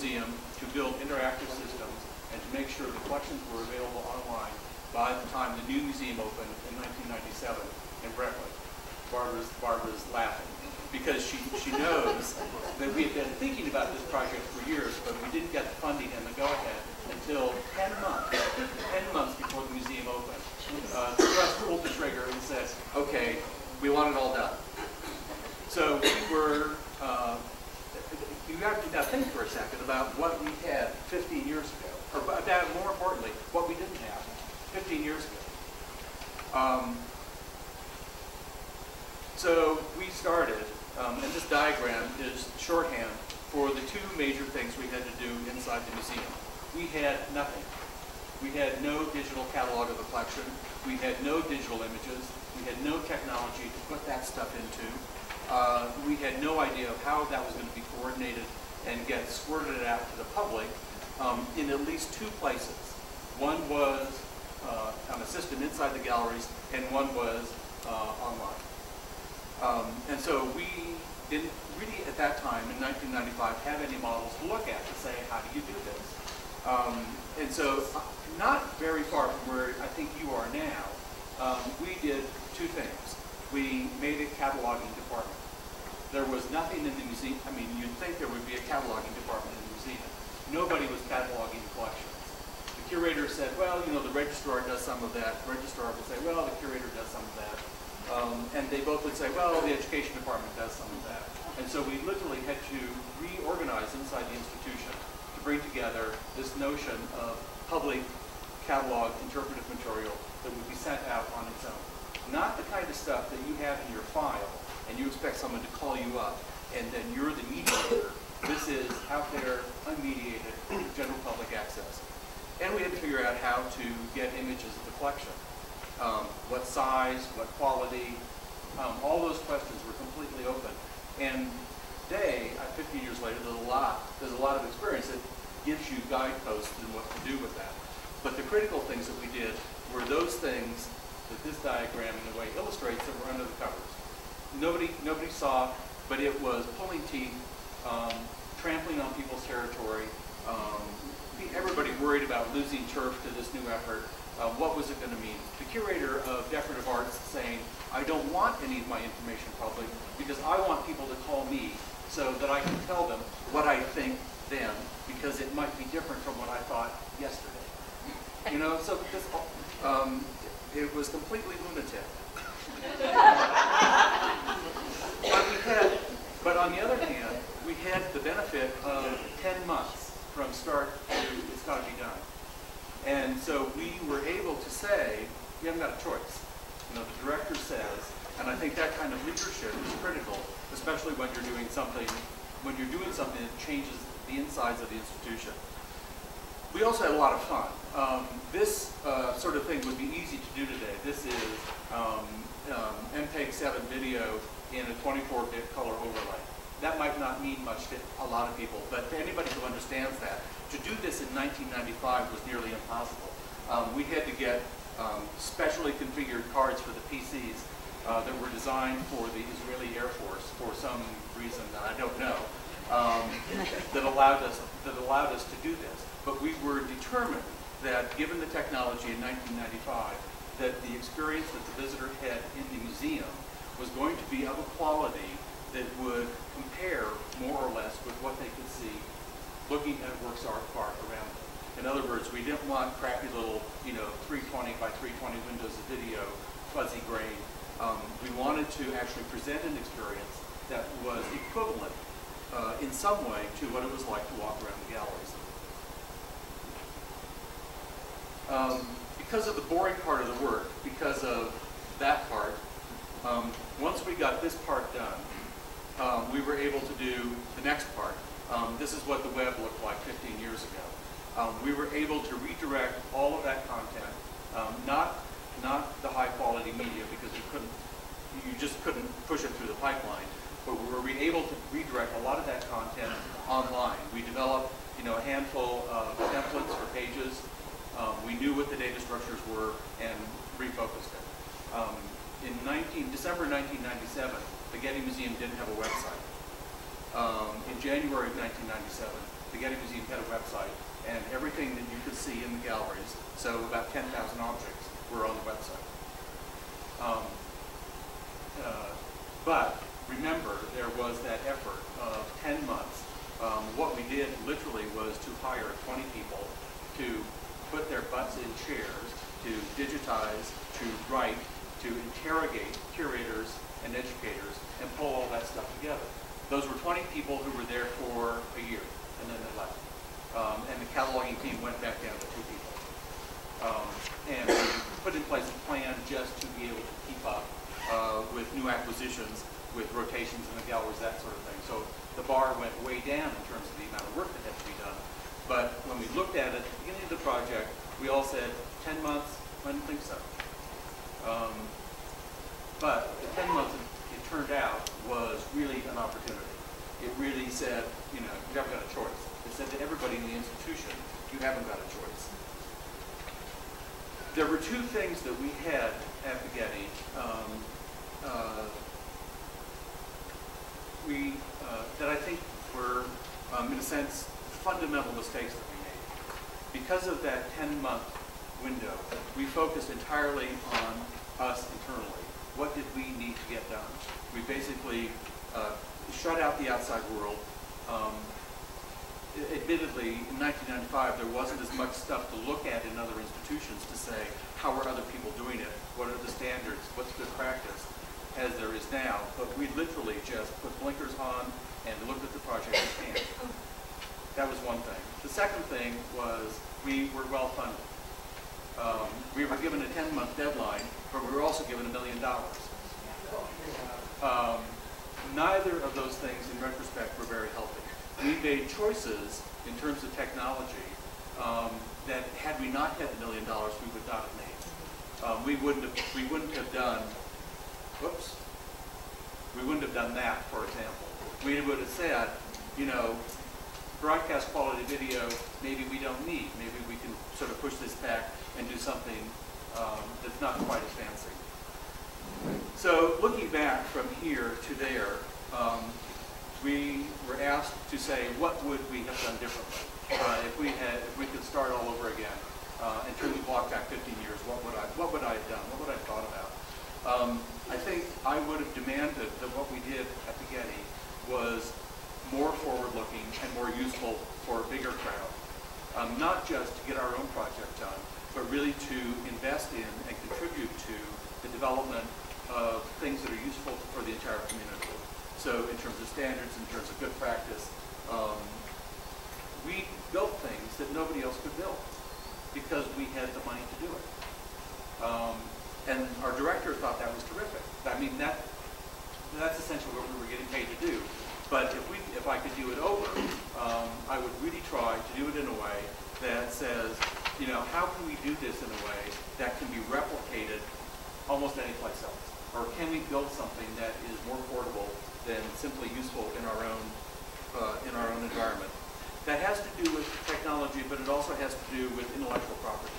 museum to build interactive systems and to make sure the collections were available online by the time the new museum opened in 1997 in Brentwood. Barbara's laughing because she knows that we had been thinking about this project for years, but we didn't get the funding and the go-ahead until 10 months before the museum opened. The trust pulled the trigger and said, okay, we want it all done. So we were, you have to now think for a second about what we had 15 years ago, or about, more importantly, what we didn't have 15 years ago. So we started, and this diagram is shorthand for the two major things we had to do inside the museum. We had nothing. We had no digital catalog of the collection. We had no digital images. We had no technology to put that stuff into. We had no idea of how that was going to be coordinated and get squirted out to the public in at least two places. One was on a system inside the galleries, and one was online. And so we didn't really, at that time, in 1995, have any models to look at to say, how do you do this? And so, not very far from where I think you are now, we did two things. We made a cataloging department. There was nothing in the museum. I mean, you'd think there would be a cataloging department in the museum. Nobody was cataloging collections. The curator said, well, you know, the registrar does some of that. The registrar would say, well, the curator does some of that. And they both would say, well, the education department does some of that. And so we literally had to reorganize inside the institution to bring together this notion of public catalog interpretive material that would be sent out on its own. Not the kind of stuff that you have in your file and you expect someone to call you up and then you're the mediator. This is out there, unmediated, general public access. And we had to figure out how to get images of the collection. What size, what quality, all those questions were completely open. And today, 15 years later, there's a lot of experience that gives you guideposts in what to do with that. But the critical things that we did were those things that this diagram in a way illustrates that were under the covers. Nobody saw, but it was pulling teeth, trampling on people's territory. Everybody worried about losing turf to this new effort. What was it going to mean? The curator of decorative arts saying, I don't want any of my information public because I want people to call me so that I can tell them what I think then, because it might be different from what I thought yesterday. You know, so this, it was completely lunatic. But on the other hand, we had the benefit of 10 months from start to it's got to be done. And so we were able to say, we haven't got a choice. You know, the director says, and I think that kind of leadership is critical, especially when you're doing something that changes the insides of the institution. We also had a lot of fun. This sort of thing would be easy to do today. This is MPEG 7 video in a 24-bit color overlay. That might not mean much to a lot of people, but to anybody who understands that, to do this in 1995 was nearly impossible. We had to get specially configured cards for the PCs that were designed for the Israeli Air Force for some reason that I don't know, that allowed us to do this. But we were determined that, given the technology in 1995, that the experience that the visitor had in the museum was going to be of a quality that would compare more or less with what they could see looking at works of art around them. In other words, we didn't want crappy little, 320 by 320 windows of video, fuzzy grain. We wanted to actually present an experience that was equivalent in some way to what it was like to walk around the galleries. Because of the boring part of the work, because of that part, once we got this part done, we were able to do the next part. This is what the web looked like 15 years ago. We were able to redirect all of that content, not the high quality media because you just couldn't push it through the pipeline, but we were able to redirect a lot of that content online. We developed a handful of templates for pages. We knew what the data structures were and refocused it. In December 1997, the Getty Museum didn't have a website. In January of 1997, the Getty Museum had a website, and everything that you could see in the galleries, so about 10,000 objects, were on the website. But remember, there was that effort of 10 months. What we did literally was to hire 20 people to put their butts in chairs, to digitize, to write, to interrogate curators and educators, and pull all that stuff together. Those were 20 people who were there for a year, and then they left. And the cataloging team went back down to 2 people. And we put in place a plan just to be able to keep up with new acquisitions, with rotations in the galleries, that sort of thing. So the bar went way down in terms of the amount of work that had to be done. But when we looked at it at the beginning of the project, we all said, 10 months? I didn't think so. But the 10 months, it turned out, was really an opportunity. It really said, you know, you haven't got a choice. It said to everybody in the institution, you haven't got a choice. There were 2 things that we had at the Getty that I think were, in a sense, fundamental mistakes that we made. Because of that 10-month window, we focused entirely on us internally. What did we need to get done? We basically shut out the outside world. Admittedly, in 1995, there wasn't as much stuff to look at in other institutions to say, how are other people doing it? What are the standards? What's good practice? As there is now. But we literally just put blinkers on and looked at the project at hand. That was one thing. The second thing was we were well funded. We were given a 10-month deadline, but we were also given $1 million. Neither of those things, in retrospect, were very healthy. We made choices in terms of technology that, had we not had the $1 million, we would not have made. We wouldn't have done. Whoops. We wouldn't have done that, for example. We would have said, you know, broadcast quality video, maybe we don't need. Maybe we can sort of push this back and do something that's not quite as fancy. So looking back from here to there, we were asked to say, what would we have done differently? If we could start all over again and turn the clock back 15 years, what would I have done? What would I have thought about? I think I would have demanded that what we did at the Getty was more forward-looking and more useful for a bigger crowd. Not just to get our own project done, but really to invest in and contribute to the development of things that are useful for the entire community. So in terms of standards, in terms of good practice, we built things that nobody else could build because we had the money to do it. And our director thought that was terrific. I mean, that's essentially what we were getting paid to do. But if I could do it over, I would really try to do it in a way that says, you know, how can we do this in a way that can be replicated almost any place else? Or can we build something that is more portable than simply useful in our own environment? That has to do with technology, but it also has to do with intellectual property.